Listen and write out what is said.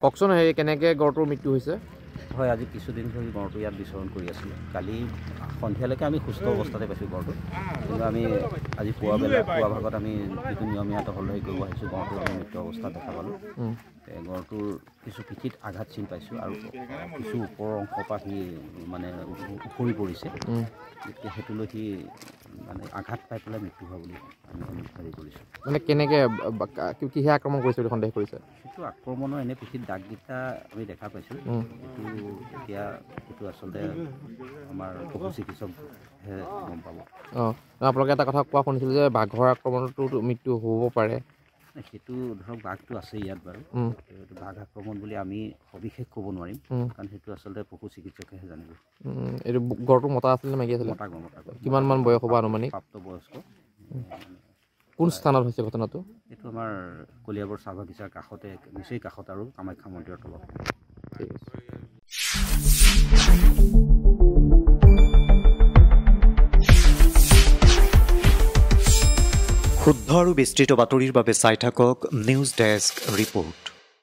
কওকচোন সেই কেনেকৈ গড়টোৰ মৃত্যু হৈছে হয় আজি কিছুদিন ধৰি গড়টো ইয়াত বিচৰণ কৰি আছিলোঁ কালি সন্ধিয়ালৈকে আমি সুস্থ অৱস্থাতে পাইছোঁ গড়টো কিন্তু আমি আজি পুৱা ভাগত আমি যিটো নিয়মীয়া টহলদাৰী কৰিব আহিছোঁ গড়টোৰ আমি মৃত্যু অৱস্থাত দেখা পালোঁ গড়টোৰ কিছু পিঠিত আঘাত চিন পাইছোঁ আৰু কিছু ওপৰৰ অংশৰ পৰা সি মানে উফৰি পৰিছে গতিকে সেইটো লৈ সি মানে আঘাত পাই পেলাই মৃত্যু হোৱা বুলি আমি হেৰি কৰিছোঁ মানে কেনেকৈ কিহে আক্ৰমণ কৰিছে বুলি সন্দেহ কৰিছে সেইটো আক্ৰমণৰ এনে পিঠিত দাগকেইটা আমি দেখা পাইছোঁ এইটো আচলতে আমাৰ পশু চিকিৎসকহে গম পাব আপোনালোকে এটা কথা কোৱা শুনিছিলোঁ যে বাঘৰ আক্ৰমণতো মৃত্যু হ'ব পাৰে সেইটো ধৰক বাঘটো আছে ইয়াত বাৰু বাঘ আক্ৰমণ বুলি আমি সবিশেষ ক'ব নোৱাৰিম কাৰণ সেইটো আচলতে পশু চিকিৎসকেহে জানিব এইটো গড়টো মতা আছিল নে মাইকী আছিল মতা কিমানমান বয়স হ'ব আনুমানিক প্ৰাপ্তবয়স্ক কোন স্থানত হৈছে ঘটনাটো এইটো আমাৰ কলিয়াবৰ চাহ বাগিচাৰ কাষতে নিচেই কাষত আৰু কামাখ্যা মন্দিৰৰ তলত ঠিক আছে শুদ্ধ আৰু বিস্তৃত বাতৰিৰ বাবে চাই থাকক নিউজ ডেস্ক ৰিপৰ্ট।